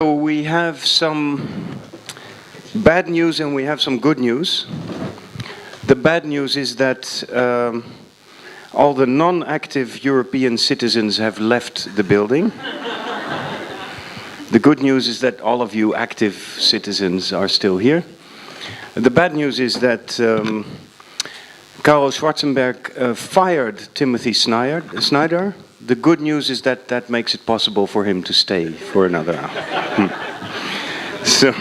So we have some bad news and we have some good news. The bad news is that all the non-active European citizens have left the building. The good news is that all of you active citizens are still here. The bad news is that Karel Schwarzenberg fired Timothy Snyder. The good news is that that makes it possible for him to stay for another hour. So,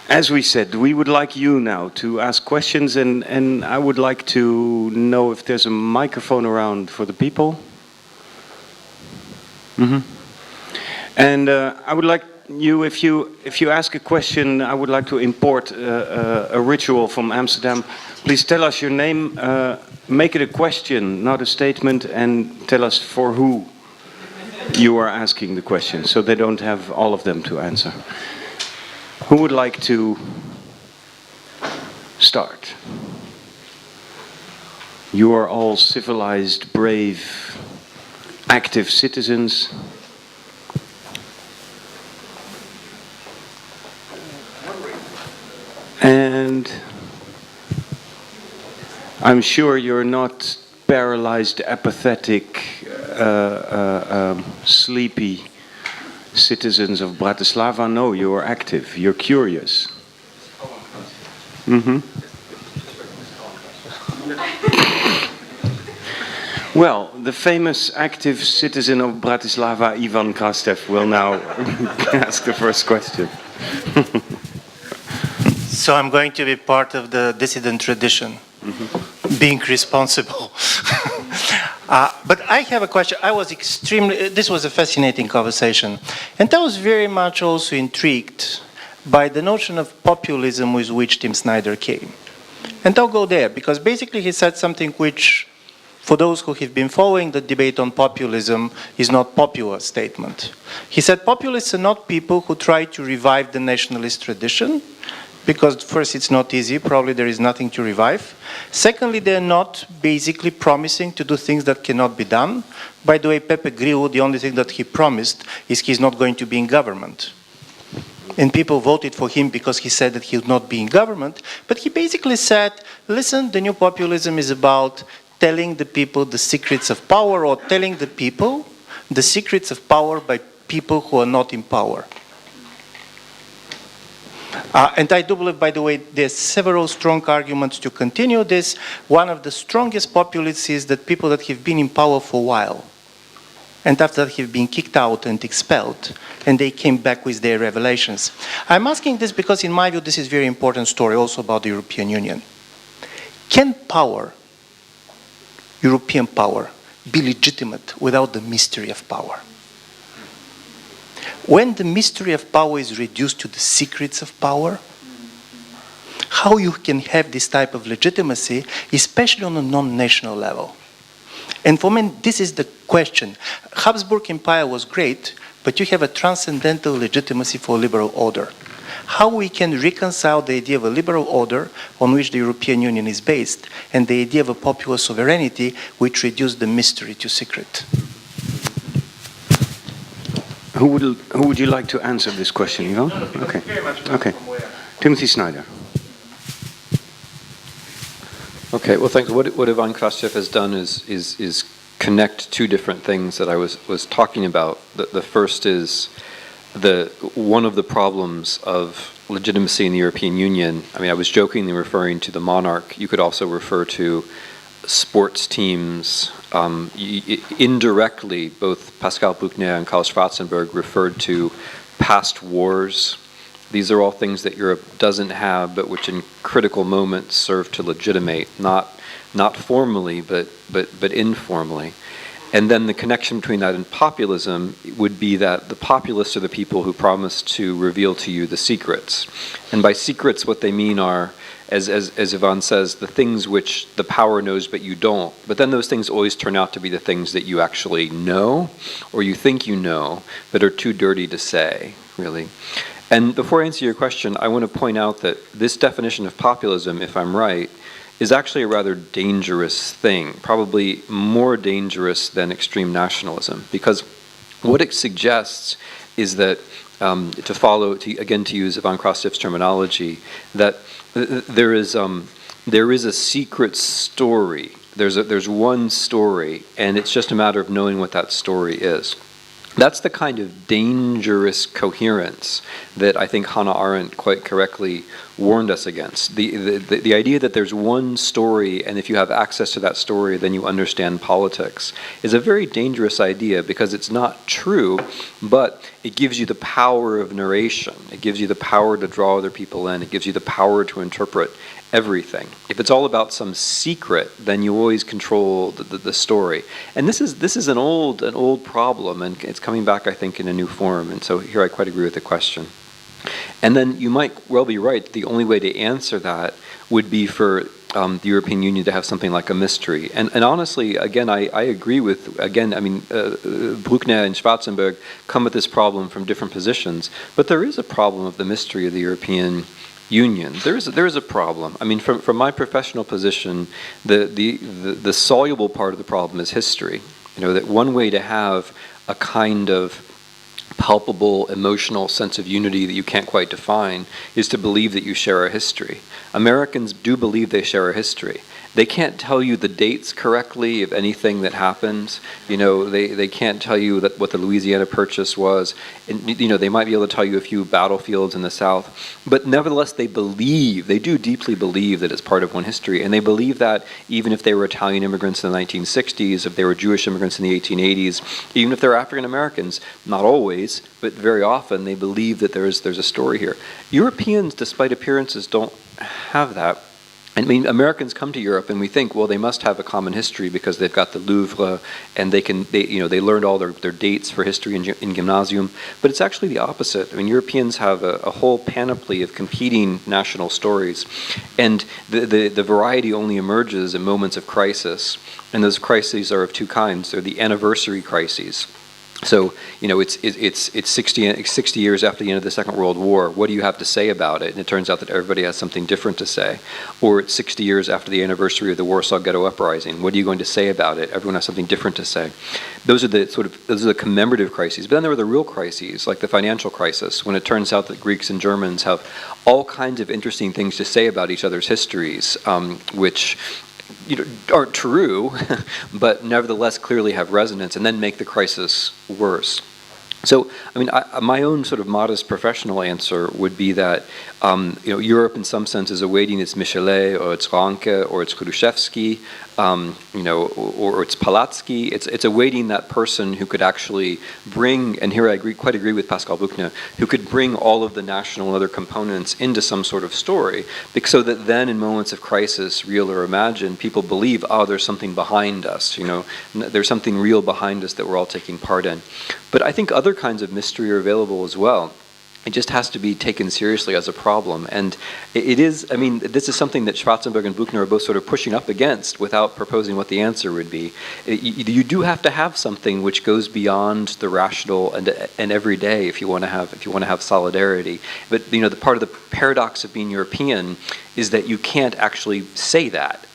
as we said, we would like you now to ask questions, and I would like to know if there's a microphone around for the people. And I would like you, if you ask a question, I would like to import a ritual from Amsterdam. Please tell us your name, make it a question, not a statement, and tell us for who you are asking the question, so they don't have all of them to answer. Who would like to start? You are all civilized, brave, active citizens. And I'm sure you're not paralyzed, apathetic, sleepy citizens of Bratislava. No, you are active, you're curious. Well, the famous active citizen of Bratislava, Ivan Krastev, will now ask the first question. So I'm going to be part of the dissident tradition, being responsible. But I have a question. This was a fascinating conversation. And I was very much also intrigued by the notion of populism with which Tim Snyder came. And I'll go there, because basically he said something which, for those who have been following the debate on populism, is not popular statement. He said populists are not people who try to revive the nationalist tradition, because first it's not easy, probably there is nothing to revive. Secondly, they're not basically promising to do things that cannot be done. By the way, Pepe Grillo, the only thing that he promised is he's not going to be in government. And people voted for him because he said that he would not be in government. But he basically said, listen, the new populism is about telling the people the secrets of power, or telling the people the secrets of power by people who are not in power. And I do believe, by the way, there's several strong arguments to continue this. One of the strongest populists is that people that have been in power for a while, and after that have been kicked out and expelled, and they came back with their revelations. I'm asking this because, in my view, this is a very important story also about the European Union. Can power, European power, be legitimate without the mystery of power? When the mystery of power is reduced to the secrets of power, how you can have this type of legitimacy, especially on a non-national level? And for me, this is the question. Habsburg Empire was great, but you have a transcendental legitimacy for liberal order. How we can reconcile the idea of a liberal order on which the European Union is based, and the idea of a popular sovereignty which reduces the mystery to secret? Who would you like to answer this question, Ivan? Okay. Okay. Timothy Snyder. Okay. Well, thanks. What Ivan Krastev has done is connect two different things that I was talking about. The first is one of the problems of legitimacy in the European Union. I mean, I was jokingly referring to the monarch. You could also refer to sports teams. Indirectly, both Pascal Buchner and Karl Schwarzenberg referred to past wars. These are all things that Europe doesn't have, but which in critical moments serve to legitimate, not formally, but informally. And then the connection between that and populism would be that the populists are the people who promise to reveal to you the secrets. And by secrets, what they mean are, as Ivan says, the things which the power knows but you don't. But then those things always turn out to be the things that you actually know, or you think you know, but are too dirty to say, really. And before I answer your question, I want to point out that this definition of populism, if I'm right, is actually a rather dangerous thing, probably more dangerous than extreme nationalism, because What it suggests is that, to use Ivan Krastev's terminology, that there is a secret story. There's one story, and it's just a matter of knowing what that story is. That's the kind of dangerous coherence that I think Hannah Arendt quite correctly warned us against. The idea that there's one story, and if you have access to that story, then you understand politics, is a very dangerous idea because it's not true, but it gives you the power of narration. It gives you the power to draw other people in. It gives you the power to interpret everything. If it's all about some secret, then you always control the story. And this is an old problem, and it's coming back, I think, in a new form. And so here I quite agree with the question. And then you might well be right. The only way to answer that would be for the European Union to have something like a mystery. And honestly, again, I agree with, Bruckner and Schwarzenberg come at this problem from different positions, but there is a problem of the mystery of the European Union. There is a problem. I mean, from my professional position, the soluble part of the problem is history. You know, that one way to have a kind of palpable emotional sense of unity that you can't quite define is to believe that you share a history. Americans do believe they share a history. They can't tell you the dates correctly of anything that happens. You know, they can't tell you that what the Louisiana Purchase was. And, you know, they might be able to tell you a few battlefields in the South, but nevertheless they do deeply believe that it's part of one history, and they believe that even if they were Italian immigrants in the 1960s, if they were Jewish immigrants in the 1880s, even if they're African Americans, not always, but very often they believe that there's a story here. Europeans, despite appearances, don't have that. I mean, Americans come to Europe and we think, well, they must have a common history because they've got the Louvre and they learned all their dates for history in gymnasium. But it's actually the opposite. I mean, Europeans have a whole panoply of competing national stories, and the variety only emerges in moments of crisis. And those crises are of two kinds. They're the anniversary crises. So, you know, it's 60 years after the end of the Second World War. What do you have to say about it? And it turns out that everybody has something different to say. Or it's 60 years after the anniversary of the Warsaw Ghetto Uprising. What are you going to say about it? Everyone has something different to say. Those are the commemorative crises. But then there were the real crises, like the financial crisis, when it turns out that Greeks and Germans have all kinds of interesting things to say about each other's histories, which aren't true, but nevertheless clearly have resonance, and then make the crisis worse. So, I mean, my own sort of modest professional answer would be that Europe, in some sense, is awaiting its Michelet or its Ranke or its Khrushchevsky, or its Palatsky. It's awaiting that person who could actually bring, and here I quite agree with Pascal Bruckner, who could bring all of the national and other components into some sort of story, so that then, in moments of crisis, real or imagined, people believe, oh, there's something behind us. You know, there's something real behind us that we're all taking part in. But I think other kinds of mystery are available as well. It just has to be taken seriously as a problem. And it is, I mean, this is something that Schwarzenberg and Buchner are both sort of pushing up against without proposing what the answer would be. You do have to have something which goes beyond the rational and everyday if you want to have solidarity. But, you know, the part of the paradox of being European is that you can't actually say that.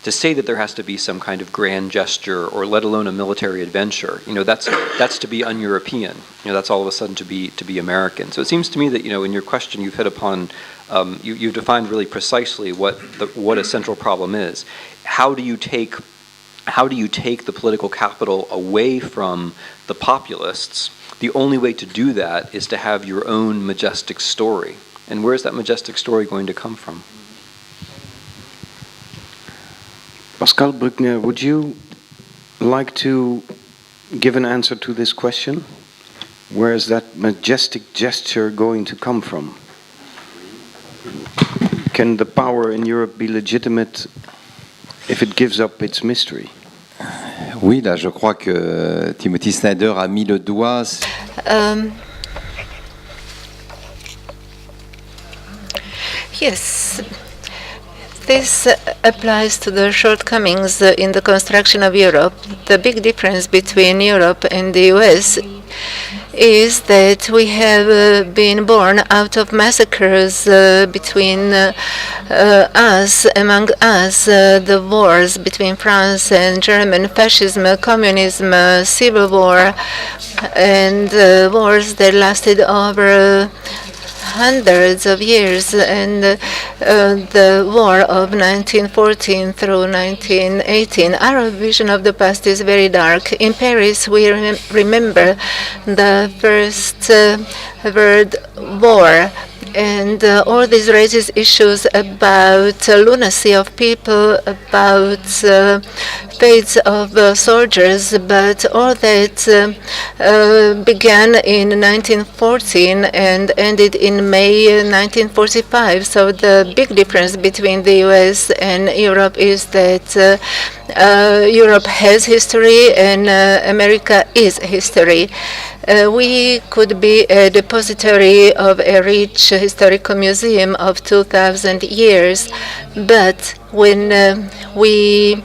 To say that there has to be some kind of grand gesture, or let alone a military adventure, that's to be un-European. That's all of a sudden to be American. So it seems to me that, in your question you've hit upon, you've defined really precisely what a central problem is. How do you take the political capital away from the populists? The only way to do that is to have your own majestic story. And where is that majestic story going to come from? Pascal Bruckner, would you like to give an answer to this question? Where is that majestic gesture going to come from? Can the power in Europe be legitimate if it gives up its mystery? Oui, là, je crois que Timothy Snyder a mis le doigt. Yes, this applies to the shortcomings in the construction of Europe. The big difference between Europe and the US is that we have been born out of massacres between us, among us, the wars between France and Germany, fascism, communism, civil war, and wars that lasted over hundreds of years, and the war of 1914 through 1918. Our vision of the past is very dark. In Paris, we remember the First World War, and all this raises issues about lunacy of people, about fates of soldiers, but all that began in 1914 and ended in May 1945. So the big difference between the US and Europe is that Europe has history and America is history. We could be a depository of a rich historical museum of 2,000 years, but when we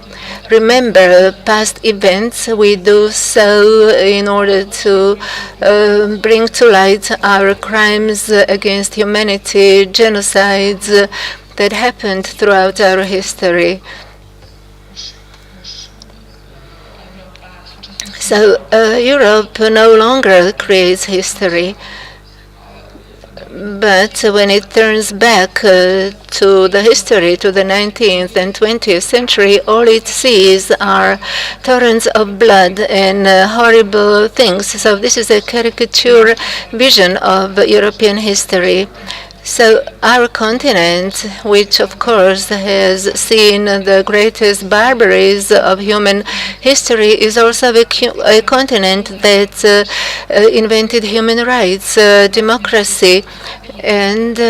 remember past events, we do so in order to bring to light our crimes against humanity, genocides that happened throughout our history. So Europe no longer creates history, but when it turns back to the history, to the 19th and 20th century, all it sees are torrents of blood and horrible things. So this is a caricature vision of European history. So our continent, which of course has seen the greatest barbaries of human history, is also a continent that invented human rights, democracy, and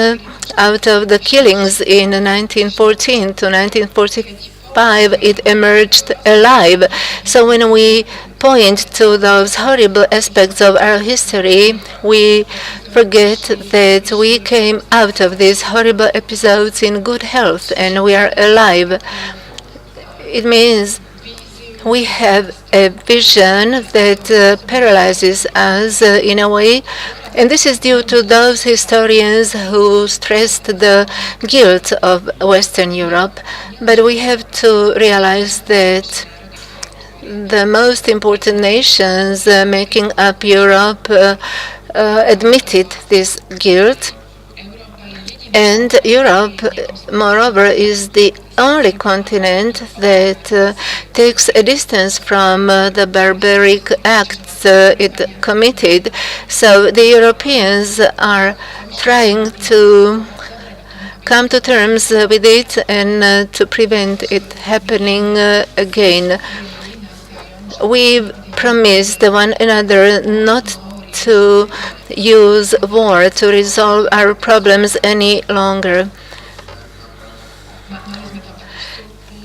out of the killings in 1914 to 1945, it emerged alive. So when we point to those horrible aspects of our history, we forget that we came out of these horrible episodes in good health and we are alive. It means we have a vision that paralyzes us in a way, and this is due to those historians who stressed the guilt of Western Europe. But we have to realize that the most important nations making up Europe admitted this guilt, and Europe, moreover, is the only continent that takes a distance from the barbaric acts it committed. So the Europeans are trying to come to terms with it and to prevent it happening again. We've promised one another not to use war to resolve our problems any longer.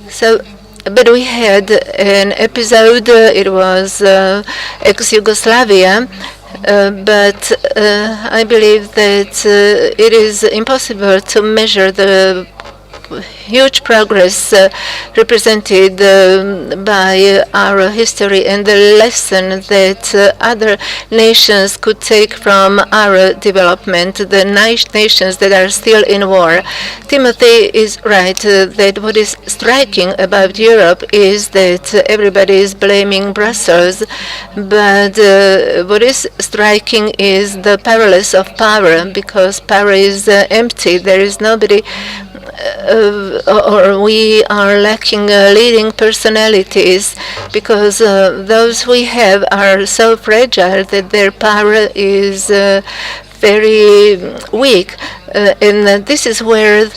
So, but we had an episode, it was ex-Yugoslavia, but I believe that it is impossible to measure the huge progress represented by our history and the lesson that other nations could take from our development, the nations that are still in war. Timothy is right that what is striking about Europe is that everybody is blaming Brussels, but what is striking is the powerless of power, because power is empty. There is nobody or we are lacking leading personalities, because those we have are so fragile that their power is very weak. And this is where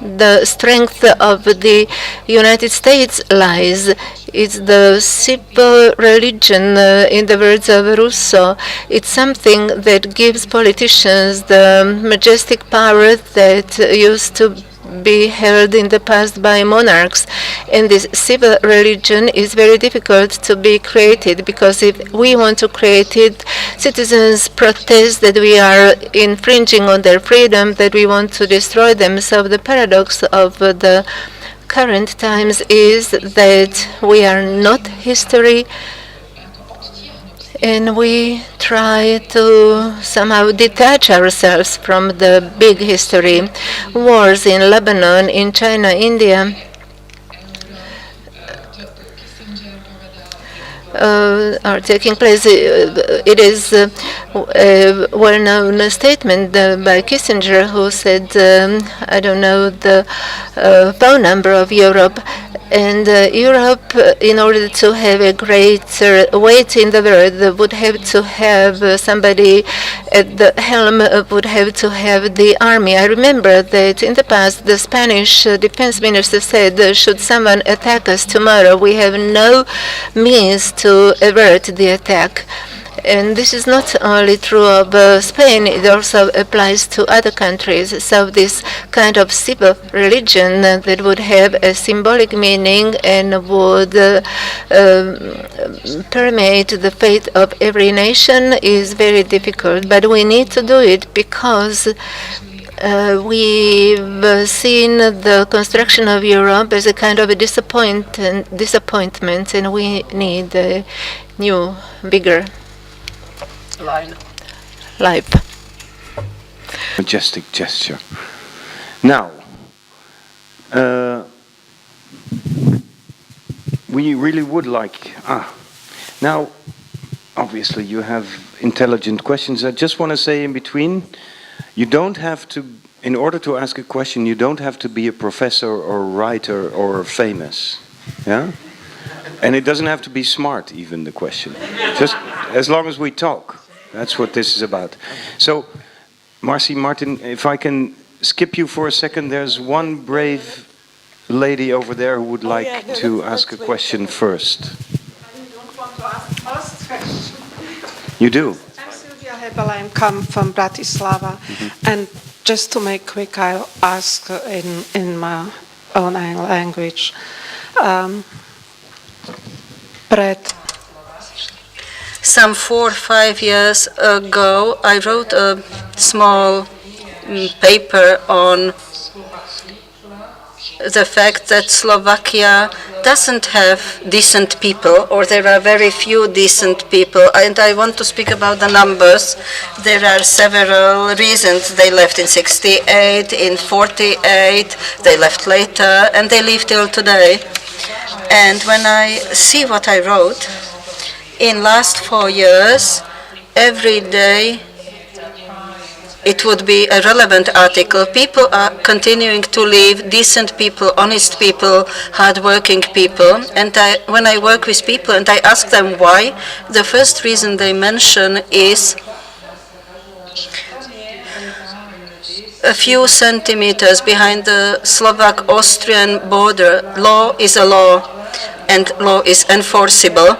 the strength of the United States lies. It's the civil religion, in the words of Rousseau. It's something that gives politicians the majestic power that used to be held in the past by monarchs. And this civil religion is very difficult to be created, because if we want to create it, citizens protest that we are infringing on their freedom, that we want to destroy them. So the paradox of the current times is that we are not history, And we try to somehow detach ourselves from the big history. Wars in Lebanon, in China, India, are taking place. It is a well-known statement by Kissinger, who said, I don't know the phone number of Europe. And Europe, in order to have a greater weight in the world, would have to have somebody at the helm, would have to have the army. I remember that in the past, the Spanish defense minister said, should someone attack us tomorrow, we have no means to avert the attack. And this is not only true of Spain, it also applies to other countries. So this kind of civil religion that would have a symbolic meaning and would permeate the faith of every nation is very difficult. But we need to do it because we've seen the construction of Europe as a kind of a disappointment, and we need a new, bigger life. Majestic gesture. Now, we really would like. Now, obviously, you have intelligent questions. I just want to say in between, you don't have to, in order to ask a question, you don't have to be a professor or writer or famous. Yeah? And it doesn't have to be smart, even, the question. Just as long as we talk. That's what this is about. So, Marcy, Martin, if I can skip you for a second, there's one brave lady over there who would like to ask a question first. I don't want to ask first question. You do? I'm Sylvia Hebel, I come from Bratislava, and just to make quick, I'll ask in my own language. Some 4 or 5 years ago, I wrote a small paper on the fact that Slovakia doesn't have decent people, or there are very few decent people. And I want to speak about the numbers. There are several reasons. They left in 68, in 48, they left later, and they live till today. And when I see what I wrote, in last 4 years, every day it would be a relevant article. People are continuing to live, decent people, honest people, hardworking people. And when I work with people and I ask them why, the first reason they mention is a few centimeters behind the Slovak-Austrian border. Law is a law, and law is enforceable.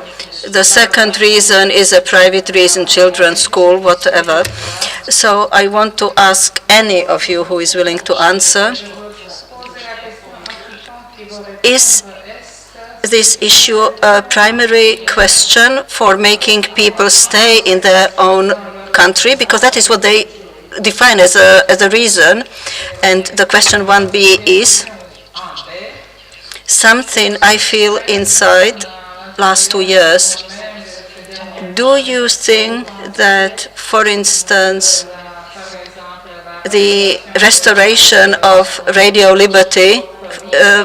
The second reason is a private reason, children's school, whatever. So I want to ask any of you who is willing to answer, is this issue a primary question for making people stay in their own country? Because that is what they define as a reason. And the question 1B is something I feel inside last 2 years. Do you think that, for instance, the restoration of radio liberty,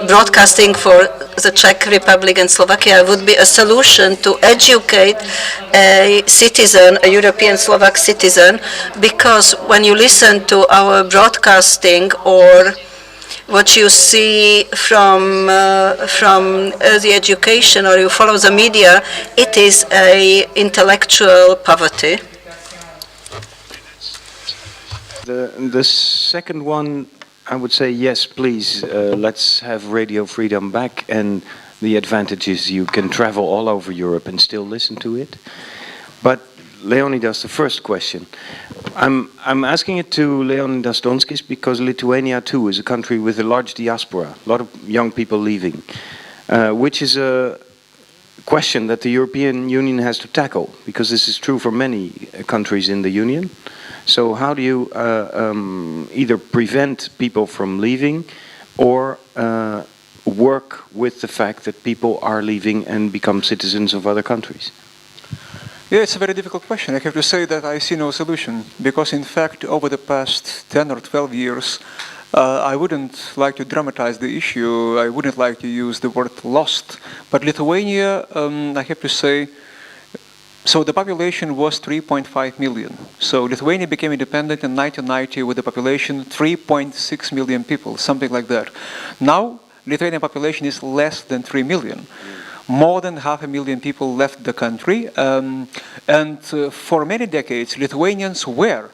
broadcasting for the Czech Republic and Slovakia, would be a solution to educate a citizen, a European Slovak citizen? Because when you listen to our broadcasting or what you see from the education, or you follow the media, it is a intellectual poverty. The second one, I would say yes, please. Let's have radio freedom back, and the advantages you can travel all over Europe and still listen to it. But Leonidas, the first question. I'm asking it to Leonidas Donskis because Lithuania too is a country with a large diaspora, a lot of young people leaving, which is a question that the European Union has to tackle, because this is true for many countries in the Union. So how do you either prevent people from leaving or work with the fact that people are leaving and become citizens of other countries? Yeah, it's a very difficult question. I have to say that I see no solution because, in fact, over the past 10 or 12 years, I wouldn't like to dramatize the issue. I wouldn't like to use the word lost. But Lithuania, I have to say, so the population was 3.5 million. So Lithuania became independent in 1990 with a population 3.6 million people, something like that. Now, Lithuanian population is less than 3 million. More than 500,000 people left the country, and for many decades, Lithuanians were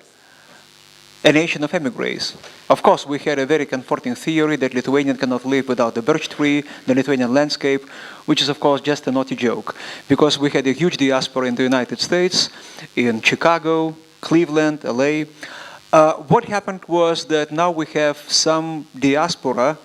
a nation of emigres. Of course, we had a very comforting theory that Lithuanian cannot live without the birch tree, the Lithuanian landscape, which is, of course, just a naughty joke, because we had a huge diaspora in the United States, in Chicago, Cleveland, LA. What happened was that now we have some diaspora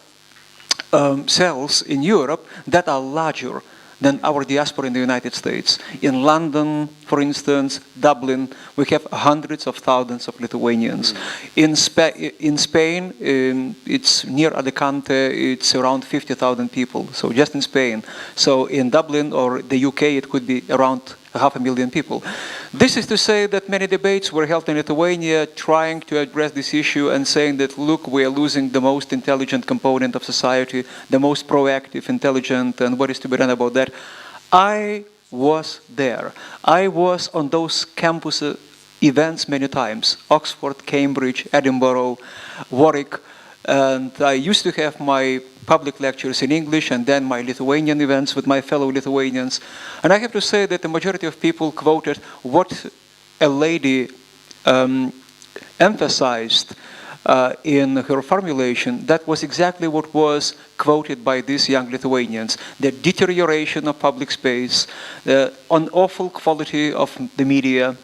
cells in Europe that are larger than our diaspora in the United States. In London, for instance, Dublin, we have hundreds of thousands of Lithuanians. In Spain, it's near Alicante, it's around 50,000 people, so just in Spain. So in Dublin or the UK, it could be around 500,000 people. This is to say that many debates were held in Lithuania trying to address this issue and saying that, look, we are losing the most intelligent component of society, the most proactive, intelligent, and what is to be done about that. I was there. I was on those campus events many times, Oxford, Cambridge, Edinburgh, Warwick, and I used to have my public lectures in English and then my Lithuanian events with my fellow Lithuanians. And I have to say that the majority of people quoted what a lady emphasized in her formulation. That was exactly what was quoted by these young Lithuanians: the deterioration of public space, the awful quality of the media.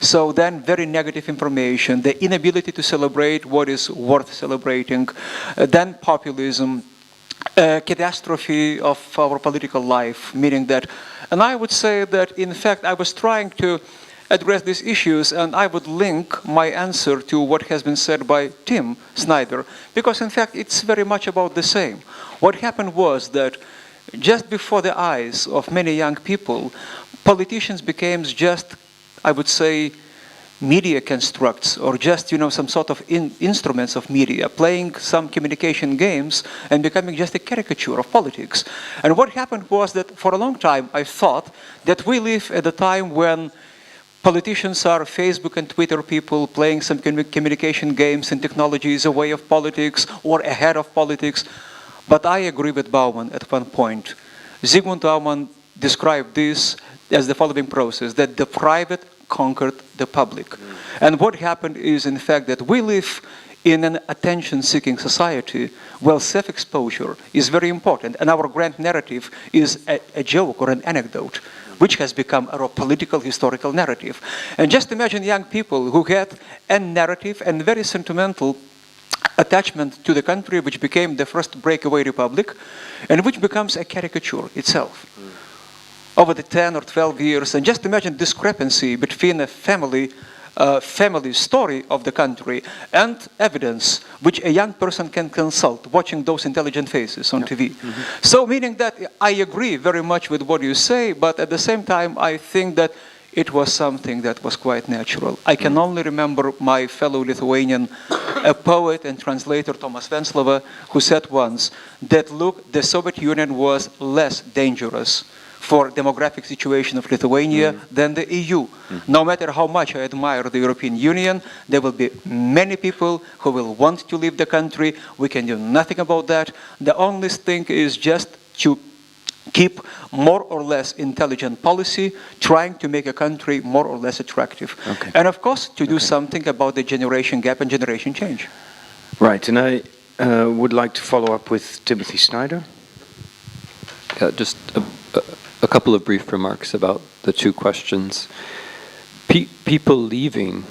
So then very negative information, the inability to celebrate what is worth celebrating, then populism, catastrophe of our political life, meaning that, and I would say that in fact I was trying to address these issues and I would link my answer to what has been said by Tim Snyder, because in fact it's very much about the same. What happened was that just before the eyes of many young people, politicians became just, I would say, media constructs, or just, some sort of instruments of media, playing some communication games and becoming just a caricature of politics. And what happened was that for a long time I thought that we live at a time when politicians are Facebook and Twitter people playing some communication games and technology is a way of politics or ahead of politics. But I agree with Bauman at one point. Zygmunt Bauman described this as the following process, that the private conquered the public. And what happened is, in fact, that we live in an attention-seeking society where self-exposure is very important, and our grand narrative is a joke or an anecdote, which has become our political, historical narrative. And just imagine young people who had a narrative and very sentimental attachment to the country, which became the first breakaway republic, and which becomes a caricature itself. Over the 10 or 12 years, and just imagine discrepancy between a family story of the country and evidence which a young person can consult watching those intelligent faces on TV. So meaning that I agree very much with what you say, but at the same time I think that it was something that was quite natural. I can only remember my fellow Lithuanian, a poet and translator, Tomas Venclova, who said once that, look, the Soviet Union was less dangerous for demographic situation of Lithuania than the EU. No matter how much I admire the European Union, there will be many people who will want to leave the country. We can do nothing about that. The only thing is just to keep more or less intelligent policy, trying to make a country more or less attractive. Okay. And of course, to do something about the generation gap and generation change. Right, and I would like to follow up with Timothy Snyder. Just a couple of brief remarks about the two questions. People leaving,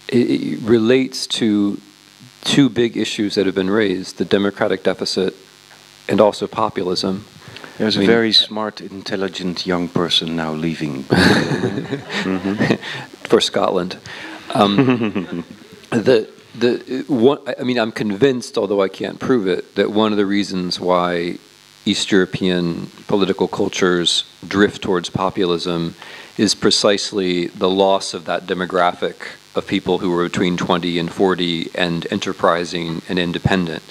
it relates to two big issues that have been raised, the democratic deficit and also populism. There's a very smart, intelligent young person now leaving. For Scotland. I'm convinced, although I can't prove it, that one of the reasons why East European political cultures drift towards populism is precisely the loss of that demographic of people who were between 20 and 40 and enterprising and independent.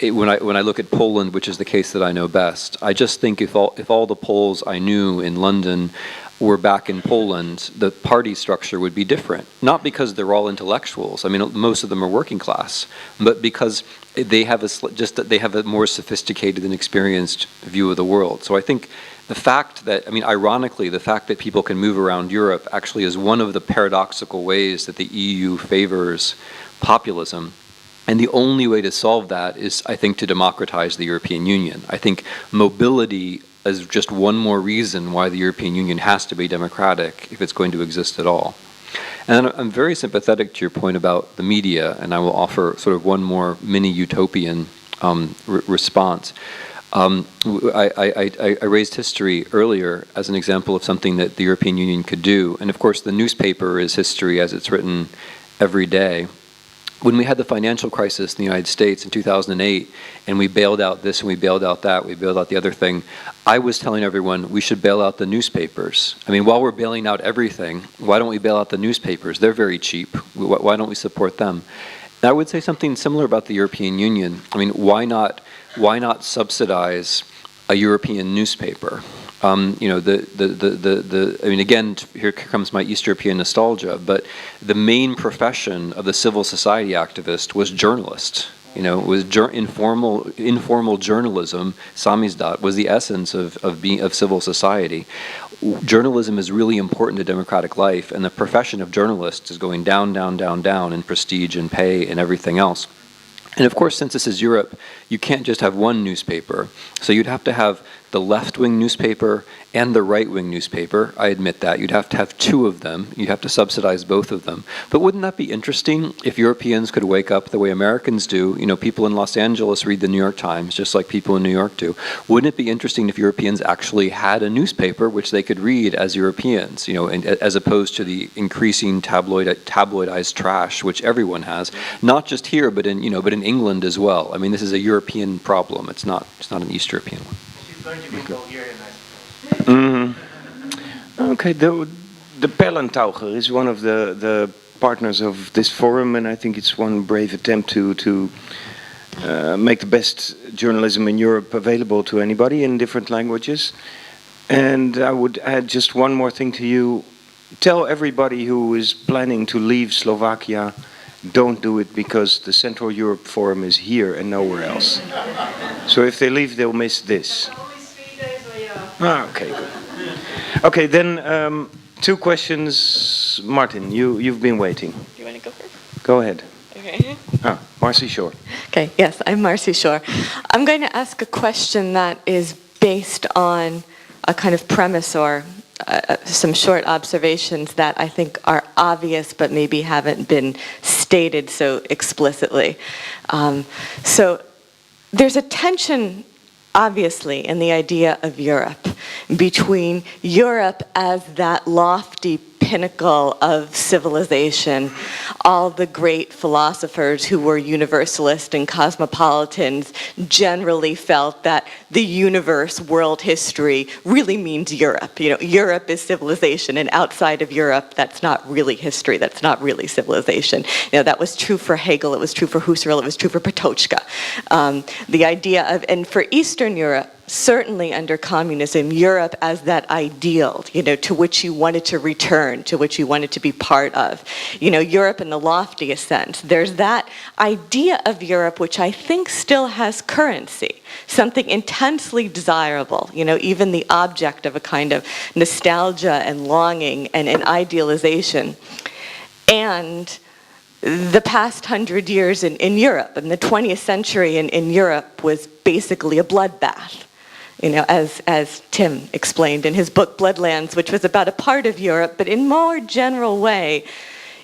When I look at Poland, which is the case that I know best, I just think if all the Poles I knew in London were back in Poland, the party structure would be different. Not because they're all intellectuals. I mean, most of them are working class, but because they have a more sophisticated and experienced view of the world. So I think the fact that, I mean, ironically, the fact that people can move around Europe actually is one of the paradoxical ways that the EU favors populism. And the only way to solve that is, I think, to democratize the European Union. I think mobility is just one more reason why the European Union has to be democratic if it's going to exist at all. And I'm very sympathetic to your point about the media, and I will offer sort of one more mini utopian response. I raised history earlier as an example of something that the European Union could do. And of course, the newspaper is history as it's written every day. When we had the financial crisis in the United States in 2008, and we bailed out this and we bailed out that, we bailed out the other thing, I was telling everyone we should bail out the newspapers. I mean, while we're bailing out everything, why don't we bail out the newspapers? They're very cheap. Why don't we support them? And I would say something similar about the European Union. I mean, why not subsidize a European newspaper? You know, I mean, again, here comes my East European nostalgia, but the main profession of the civil society activist was journalist. You know, it was informal journalism, samizdat, was the essence of civil society. Journalism is really important to democratic life, and the profession of journalist is going down, down, down, down in prestige and pay and everything else. And of course, since this is Europe, you can't just have one newspaper. So you'd have to have the left-wing newspaper and the right-wing newspaper. I admit that. You'd have to have two of them. You'd have to subsidize both of them. But wouldn't that be interesting if Europeans could wake up the way Americans do? You know, people in Los Angeles read the New York Times just like people in New York do. Wouldn't it be interesting if Europeans actually had a newspaper which they could read as Europeans, you know, as opposed to the increasing tabloidized trash which everyone has, not just here, but in England as well. I mean, this is a European problem. It's not an East European one. Okay, the Perlentaucher is one of the partners of this forum, and I think it's one brave attempt to make the best journalism in Europe available to anybody in different languages. And I would add just one more thing to you. Tell everybody who is planning to leave Slovakia, don't do it because the Central Europe Forum is here and nowhere else. So if they leave, they'll miss this. Okay, good. Okay, then two questions. Martin, you've been waiting. Do you want to go first? Go ahead. Okay. Marcy Shore. Okay, yes, I'm Marcy Shore. I'm going to ask a question that is based on a kind of premise or some short observations that I think are obvious but maybe haven't been stated so explicitly. So there's a tension, obviously, in the idea of Europe, between Europe as that lofty pinnacle of civilization. All the great philosophers who were universalist and cosmopolitans generally felt that the universe, world history, really means Europe. You know, Europe is civilization, and outside of Europe, that's not really history, that's not really civilization. You know, that was true for Hegel, it was true for Husserl, it was true for Patočka. The idea of, and for Eastern Europe, certainly under communism, Europe as that ideal, you know, to which you wanted to return, to which you wanted to be part of. You know, Europe in the loftiest sense. There's that idea of Europe which I think still has currency, something intensely desirable, you know, even the object of a kind of nostalgia and longing and an idealization. And the past 100 years in Europe, and the 20th century in Europe was basically a bloodbath. You know, as Tim explained in his book Bloodlands, which was about a part of Europe, but in more general way,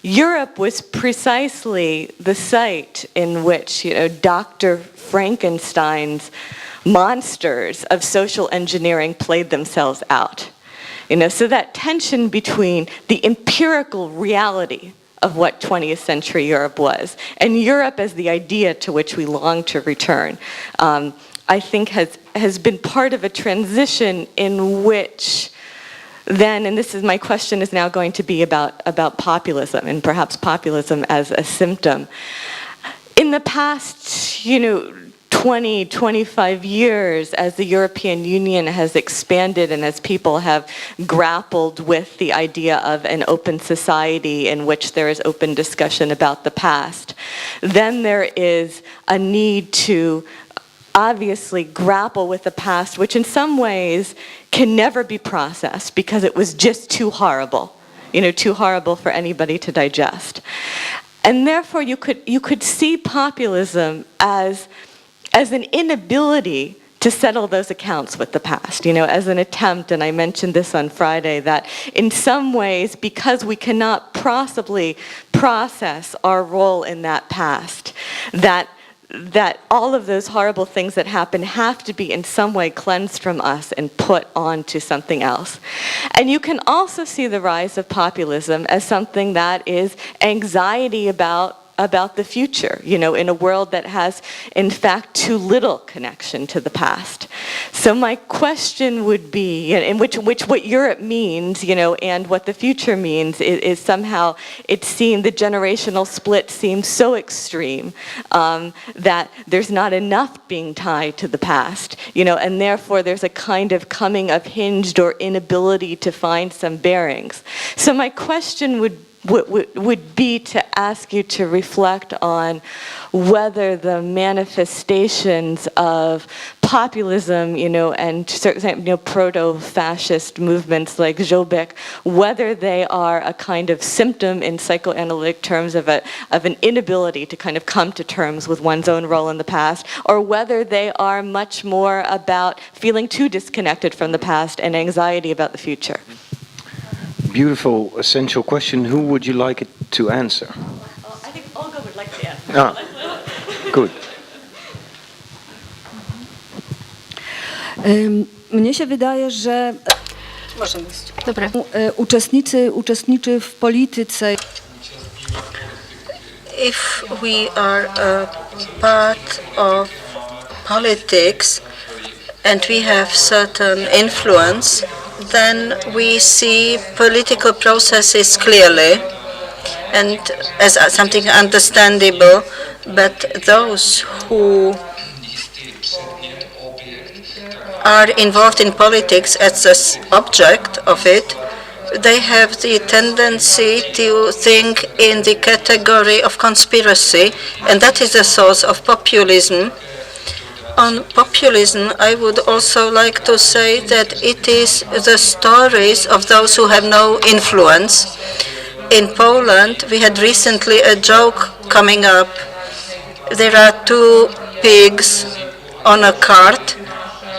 Europe was precisely the site in which, you know, Dr. Frankenstein's monsters of social engineering played themselves out. You know, so that tension between the empirical reality of what 20th century Europe was, and Europe as the idea to which we long to return, I think has been part of a transition in which then, and this is my question is now going to be about populism and perhaps populism as a symptom. In the past, 20, 25 years, as the European Union has expanded and as people have grappled with the idea of an open society in which there is open discussion about the past, then there is a need to obviously grapple with the past, which in some ways can never be processed because it was just too horrible, too horrible for anybody to digest. And therefore you could see populism as an inability to settle those accounts with the past, as an attempt, and I mentioned this on Friday, that in some ways, because we cannot possibly process our role in that past, that all of those horrible things that happen have to be in some way cleansed from us and put onto something else. And you can also see the rise of populism as something that is anxiety about the future, in a world that has, in fact, too little connection to the past. So my question would be, in which what Europe means, and what the future means is somehow the generational split seems so extreme that there's not enough being tied to the past, and therefore there's a kind of coming of hinged or inability to find some bearings. So my question would be to ask you to reflect on whether the manifestations of populism, and certain, proto-fascist movements like Jobbik, whether they are a kind of symptom in psychoanalytic terms of an inability to kind of come to terms with one's own role in the past, or whether they are much more about feeling too disconnected from the past and anxiety about the future. Beautiful, essential question. Who would you like it to answer? I think Olga would like to answer. Good. Mnie się wydaje, że Dobra. uczestniczy w polityce. If we are a part of politics and we have certain influence, then we see political processes clearly and as something understandable, but those who are involved in politics as the object of it, they have the tendency to think in the category of conspiracy, and that is the source of populism. On populism, I would also like to say that it is the stories of those who have no influence. In Poland, we had recently a joke coming up. There are two pigs on a cart,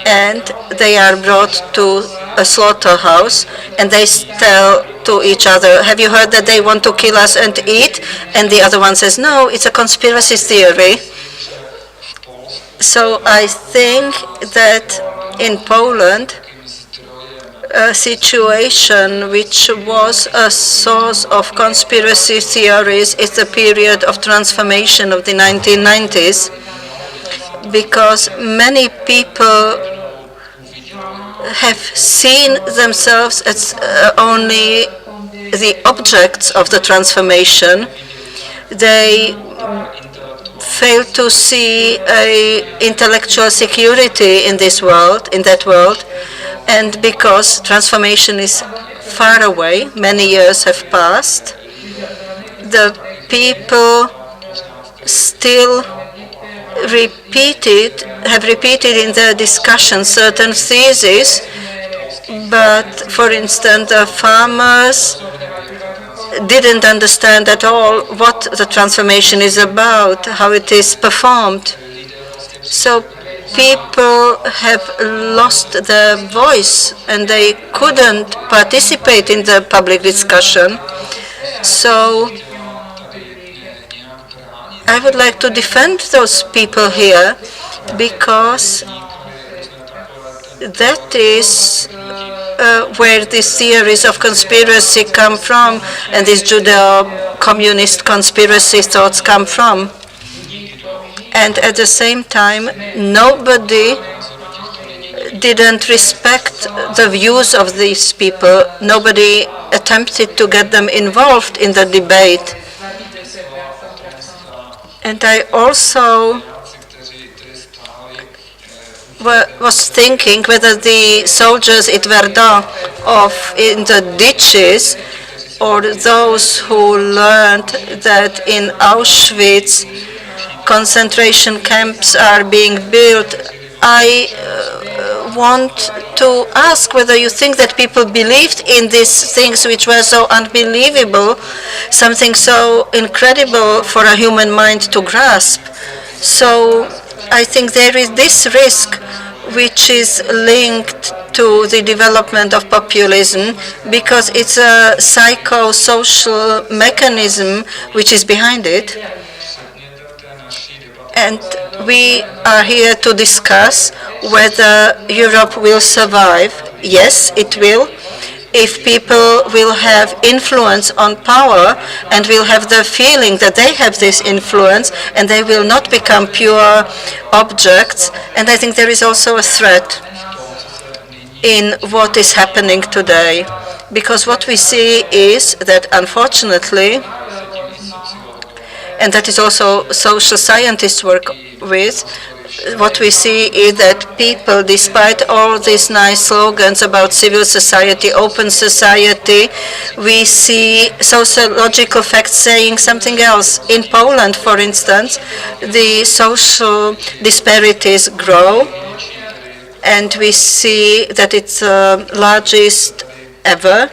and they are brought to a slaughterhouse, and they tell to each other, "Have you heard that they want to kill us and eat?" And the other one says, "No, it's a conspiracy theory." So I think that in Poland, a situation which was a source of conspiracy theories is the period of transformation of the 1990s, because many people have seen themselves as only the objects of the transformation. They fail to see a intellectual security in this world, in that world, and because transformation is far away, many years have passed, the people still have repeated in their discussion certain theses, but for instance, the farmers didn't understand at all what the transformation is about, how it is performed. So people have lost their voice and they couldn't participate in the public discussion. So I would like to defend those people here, because that is where these theories of conspiracy come from, and these Judeo-communist conspiracy thoughts come from. And at the same time, nobody didn't respect the views of these people. Nobody attempted to get them involved in the debate. And I also was thinking whether the soldiers at Verdun in the ditches, or those who learned that in Auschwitz concentration camps are being built. I want to ask whether you think that people believed in these things which were so unbelievable, something so incredible for a human mind to grasp. So I think there is this risk which is linked to the development of populism, because it's a psychosocial mechanism which is behind it. And we are here to discuss whether Europe will survive. Yes, it will, if people will have influence on power and will have the feeling that they have this influence and they will not become pure objects. And I think there is also a threat in what is happening today, because what we see is that, unfortunately, and that is also social scientists work with, what we see is that people, despite all these nice slogans about civil society, open society, we see sociological facts saying something else. In Poland, for instance, the social disparities grow, and we see that it's the largest ever,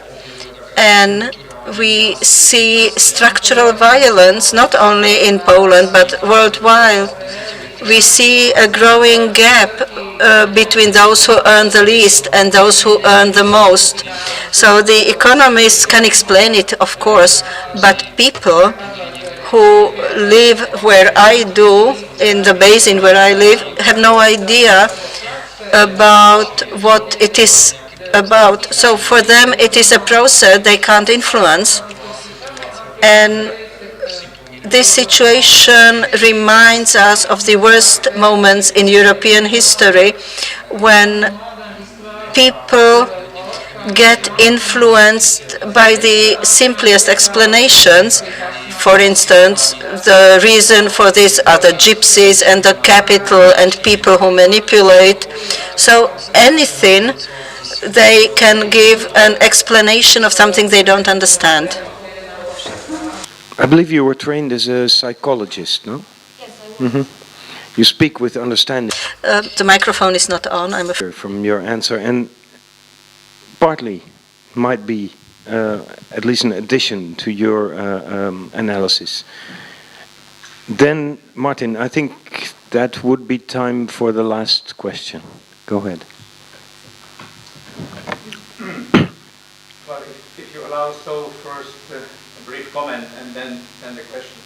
and we see structural violence not only in Poland but worldwide. We see a growing gap between those who earn the least and those who earn the most. So the economists can explain it, of course, but people who live where I do, in the basin where I live, have no idea about what it is about. So for them it is a process they can't influence. And this situation reminds us of the worst moments in European history, when people get influenced by the simplest explanations. For instance, the reason for this are the gypsies and the capital and people who manipulate. So anything, they can give an explanation of something they don't understand. I believe you were trained as a psychologist, no? Yes, I was. You speak with understanding. The microphone is not on, I'm afraid. From your answer, and partly might be at least an addition to your analysis. Then, Martin, I think that would be time for the last question. Go ahead. Well, if you allow, so first a brief comment and then the question.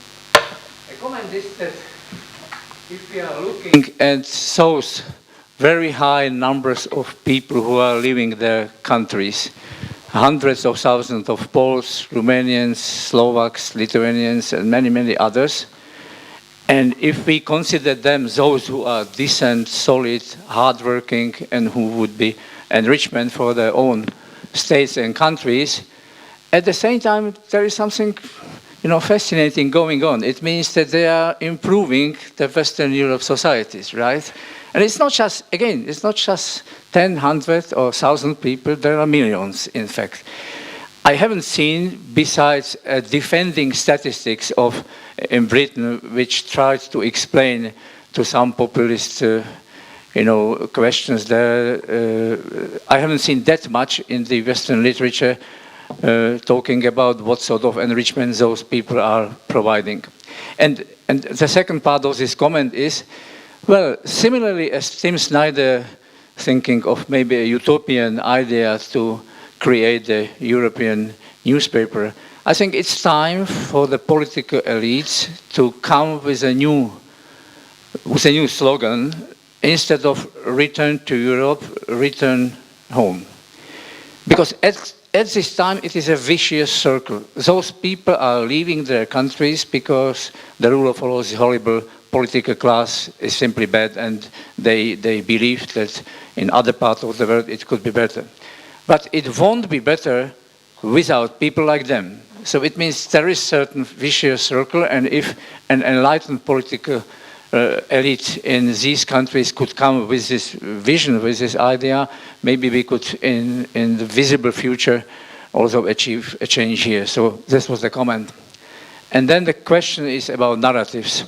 A comment is that if we are looking at those very high numbers of people who are leaving their countries, hundreds of thousands of Poles, Romanians, Slovaks, Lithuanians, and many, many others, and if we consider them those who are decent, solid, hardworking, and who would be enrichment for their own states and countries, at the same time there is something, fascinating going on. It means that they are improving the Western Europe societies, right? And it's not just, again, it's not just 10, 100 or 1,000 people, there are millions, in fact. I haven't seen, besides defending statistics in Britain, which tried to explain to some populist questions there, I haven't seen that much in the Western literature talking about what sort of enrichment those people are providing. And the second part of this comment is, well, similarly as Tim Snyder thinking of maybe a utopian idea to create a European newspaper, I think it's time for the political elites to come with a new slogan. Instead of return to Europe, return home. Because at this time it is a vicious circle. Those people are leaving their countries because the rule of law is horrible, political class is simply bad, and they believe that in other parts of the world it could be better. But it won't be better without people like them. So it means there is certain vicious circle, and if an enlightened political elite in these countries could come with this vision, with this idea, maybe we could, in the visible future, also achieve a change here. So this was the comment. And then the question is about narratives.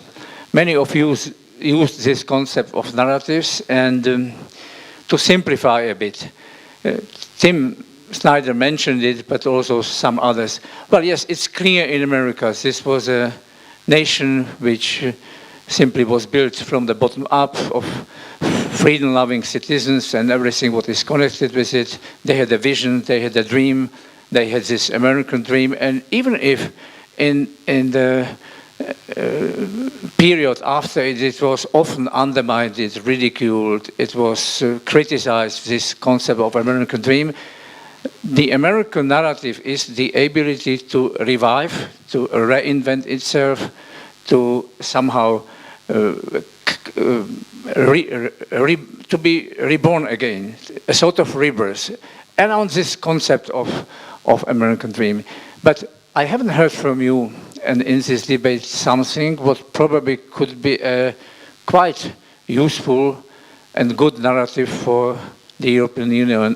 Many of you use this concept of narratives, and to simplify a bit, Tim Snyder mentioned it, but also some others. Well, yes, it's clear in America. This was a nation which simply was built from the bottom up of freedom-loving citizens and everything what is connected with it. They had a vision, they had a dream, they had this American dream, and even if in the period after it was often undermined, it ridiculed, it was criticized, this concept of American dream, the American narrative is the ability to revive, to reinvent itself, to somehow to be reborn again, a sort of rebirth, around this concept of American dream. But I haven't heard from you, and in this debate, something what probably could be a quite useful and good narrative for the European Union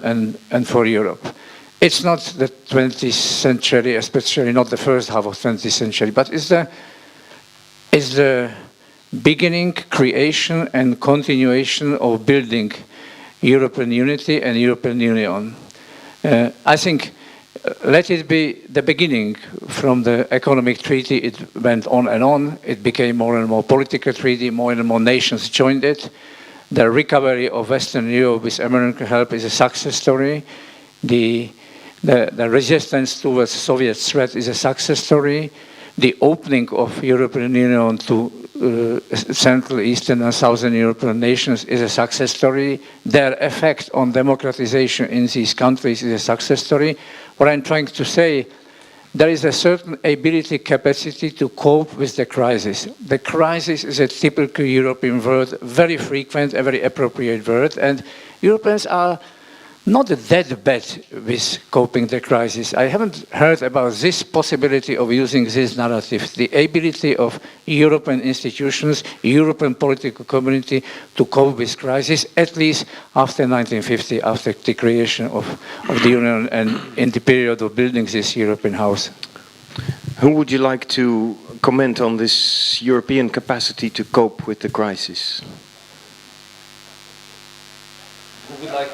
and for Europe. It's not the 20th century, especially not the first half of 20th century, but it's the beginning, creation, and continuation of building European unity and European Union. I think let it be the beginning. From the economic treaty, it went on and on. It became more and more political treaty, more and more nations joined it. The recovery of Western Europe with American help is a success story. The resistance towards Soviet threat is a success story. The opening of European Union to Central, Eastern, and Southern European nations is a success story. Their effect on democratization in these countries is a success story. What I'm trying to say, there is a certain ability, capacity to cope with the crisis. The crisis is a typical European word, very frequent, a very appropriate word, and Europeans are not that bad with coping the crisis. I haven't heard about this possibility of using this narrative, the ability of European institutions, European political community to cope with crisis, at least after 1950, after the creation of the Union and in the period of building this European house. Who would you like to comment on this European capacity to cope with the crisis? Who would like?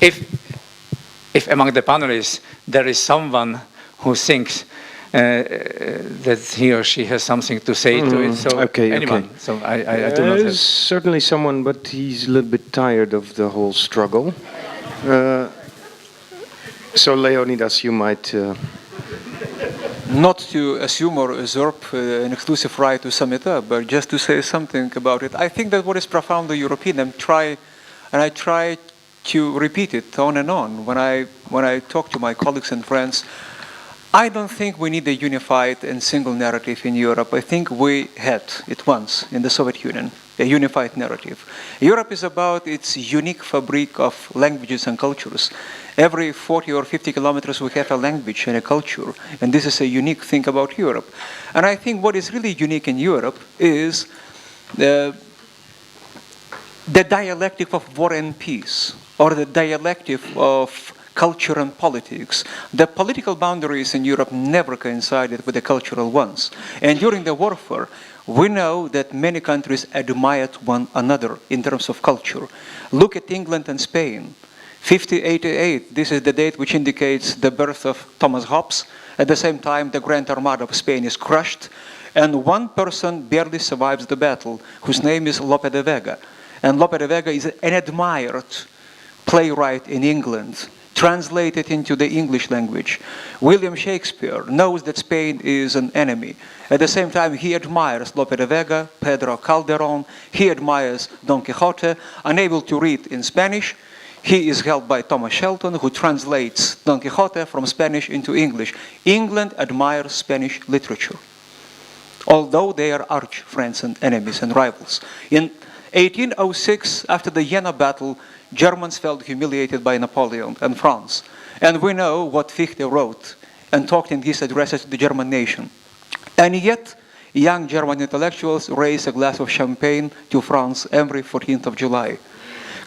If among the panelists there is someone who thinks that he or she has something to say to it, so anyone. Okay. So I do not have. Certainly someone, but he's a little bit tired of the whole struggle. So Leonidas, you might... Not to assume or usurp an exclusive right to sum it up, but just to say something about it. I think that what is profoundly European, and I try to repeat it on and on when I talk to my colleagues and friends, I don't think we need a unified and single narrative in Europe. I think we had it once in the Soviet Union, a unified narrative. Europe is about its unique fabric of languages and cultures. Every 40 or 50 kilometers we have a language and a culture, and this is a unique thing about Europe. And I think what is really unique in Europe is the dialectic of war and peace, or the dialectic of culture and politics. The political boundaries in Europe never coincided with the cultural ones. And during the warfare, we know that many countries admired one another in terms of culture. Look at England and Spain. 1588, this is the date which indicates the birth of Thomas Hobbes. At the same time, the Grand Armada of Spain is crushed, and one person barely survives the battle, whose name is Lope de Vega. And Lope de Vega is an admired playwright in England, translated into the English language. William Shakespeare knows that Spain is an enemy. At the same time, he admires Lope de Vega, Pedro Calderón, he admires Don Quixote, unable to read in Spanish. He is helped by Thomas Shelton, who translates Don Quixote from Spanish into English. England admires Spanish literature. although they are arch friends and enemies and rivals. In 1806, after the Jena battle, Germans felt humiliated by Napoleon and France. And we know what Fichte wrote and talked in his addresses to the German nation. And yet, young German intellectuals raise a glass of champagne to France every 14th of July.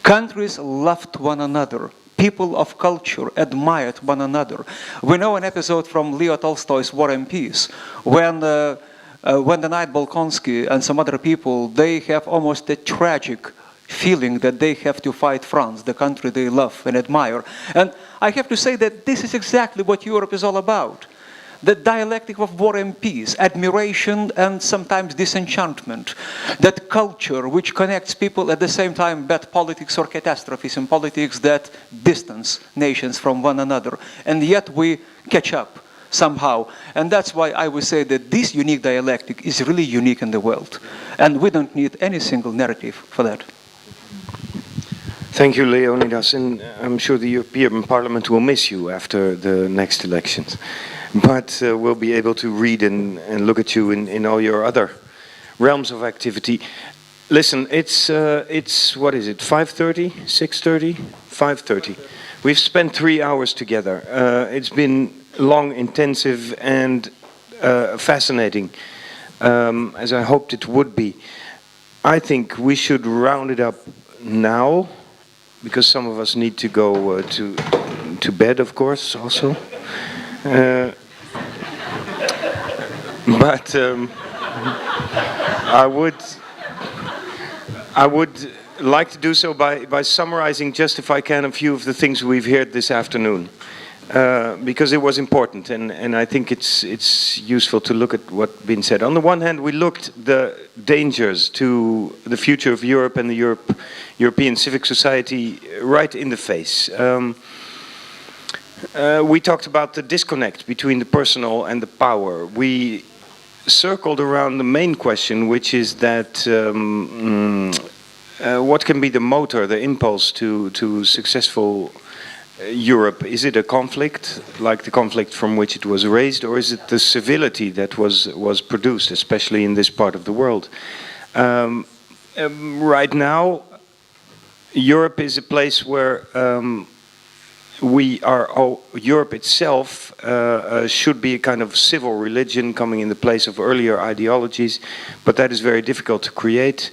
Countries loved one another. People of culture admired one another. We know an episode from Leo Tolstoy's War and Peace, when the knight Bolkonsky and some other people, they have almost a tragic feeling that they have to fight France, the country they love and admire. And I have to say that this is exactly what Europe is all about. The dialectic of war and peace, admiration and sometimes disenchantment, that culture which connects people, at the same time bad politics or catastrophes in politics that distance nations from one another. And yet we catch up somehow. And that's why I would say that this unique dialectic is really unique in the world. And we don't need any single narrative for that. Thank you, Leonidas, and I'm sure the European Parliament will miss you after the next elections. But we'll be able to read and look at you in all your other realms of activity. Listen, it's what is it, 5:30, 6:30, 5:30. We've spent 3 hours together. It's been long, intensive, and fascinating, as I hoped it would be. I think we should round it up now, because some of us need to go to bed, of course, also. But I would like to do so by summarizing, just if I can, a few of the things we've heard this afternoon, because it was important, and I think it's useful to look at what's been said. On the one hand, we looked the dangers to the future of Europe and the European civic society right in the face. We talked about the disconnect between the personal and the power. We circled around the main question, which is that what can be the motor, the impulse to successful Europe? Is it a conflict, like the conflict from which it was raised, or is it the civility that was produced, especially in this part of the world? Right now, Europe is a place where Europe itself should be a kind of civil religion coming in the place of earlier ideologies, but that is very difficult to create.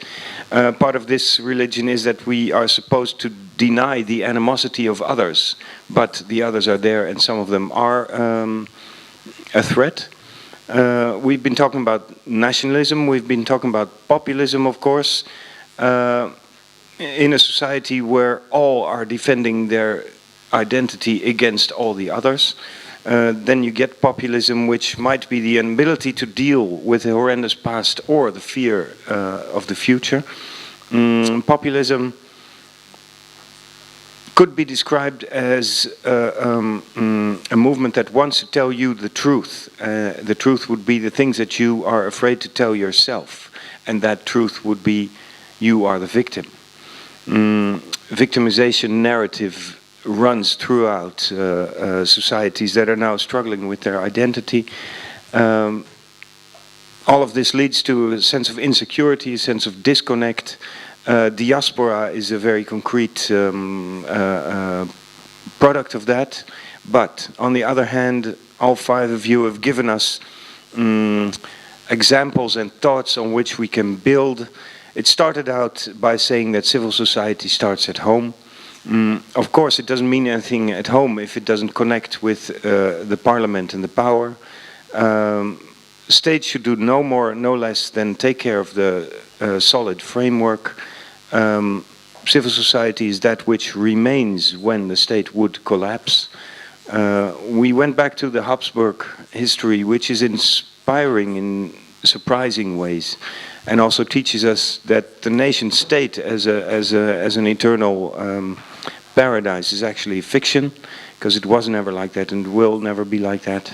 Part of this religion is that we are supposed to deny the animosity of others, but the others are there and some of them are a threat. We've been talking about nationalism, we've been talking about populism, of course, in a society where all are defending their identity against all the others. Then you get populism, which might be the inability to deal with the horrendous past or the fear of the future. Populism could be described as a movement that wants to tell you the truth. The truth would be the things that you are afraid to tell yourself, and that truth would be you are the victim. Victimization narrative runs throughout societies that are now struggling with their identity. All of this leads to a sense of insecurity, a sense of disconnect. Diaspora is a very concrete product of that. But on the other hand, all five of you have given us examples and thoughts on which we can build. It started out by saying that civil society starts at home. Of course, it doesn't mean anything at home if it doesn't connect with the parliament and the power. States should do no more, no less than take care of the solid framework. Civil society is that which remains when the state would collapse. We went back to the Habsburg history, which is inspiring in surprising ways, and also teaches us that the nation state as an eternal paradise is actually fiction, because it was never like that and will never be like that.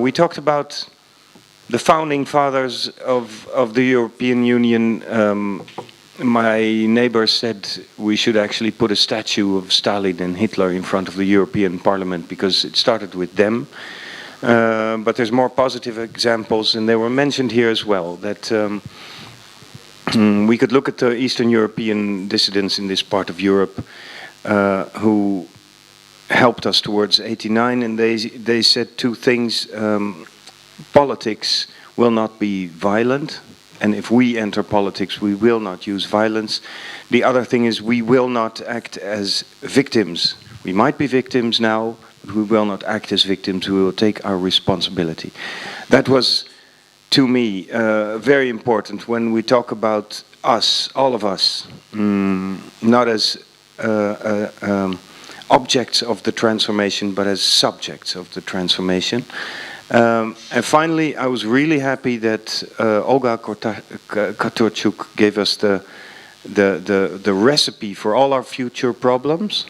We talked about the founding fathers of the European Union. My neighbor said we should actually put a statue of Stalin and Hitler in front of the European Parliament because it started with them. But there's more positive examples, and they were mentioned here as well, that we could look at the Eastern European dissidents in this part of Europe who helped us towards '89, and they said two things. Politics will not be violent, and if we enter politics, we will not use violence. The other thing is we will not act as victims. We might be victims now, but we will not act as victims. We will take our responsibility. That was, to me, very important when we talk about us, all of us, not as objects of the transformation, but as subjects of the transformation. And finally, I was really happy that Olga Katurchuk gave us the recipe for all our future problems.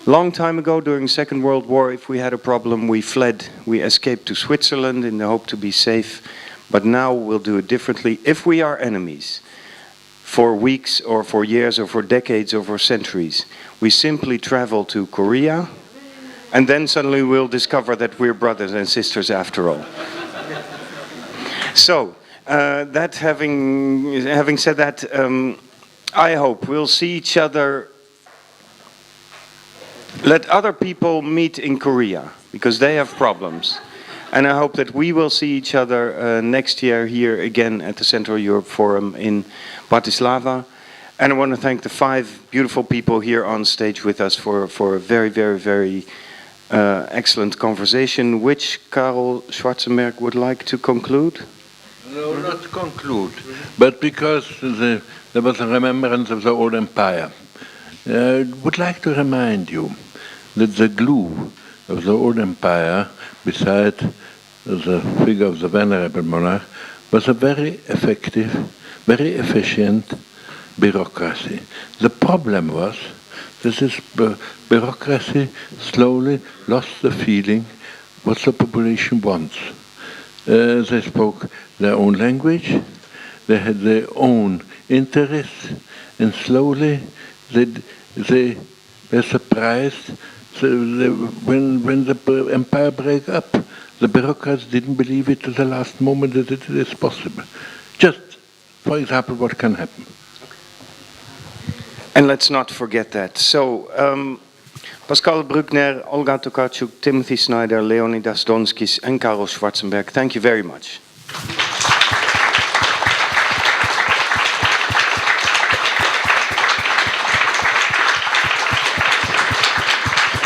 Long time ago, during the Second World War, if we had a problem, we fled. We escaped to Switzerland in the hope to be safe. But now we'll do it differently. If we are enemies, for weeks or for years or for decades or for centuries, we simply travel to Korea, and then suddenly we'll discover that we're brothers and sisters after all. So, that having said that, I hope we'll see each other. Let other people meet in Korea, because they have problems. And I hope that we will see each other next year here again at the Central Europe Forum in Bratislava. And I want to thank the 5 beautiful people here on stage with us for a very, very, very excellent conversation, which Karel Schwarzenberg would like to conclude. No, not conclude, but because there was a remembrance of the old empire. I would like to remind you that the glue of the old empire, beside the figure of the venerable monarch, was a very effective, very efficient bureaucracy. The problem was that this bureaucracy slowly lost the feeling what the population wants. They spoke their own language, they had their own interests, and slowly they were surprised when the empire broke up. The bureaucrats didn't believe it to the last moment that it is possible. Just, for example, what can happen. And let's not forget that. So, Pascal Bruckner, Olga Tokarczuk, Timothy Snyder, Leonidas Donskis, and Karel Schwarzenberg, thank you very much.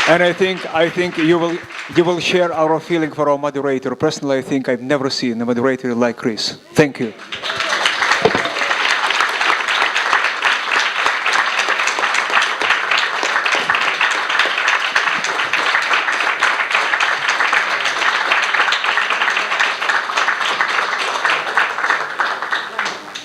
And I think you will share our feeling for our moderator. Personally, I think I've never seen a moderator like Chris. Thank you.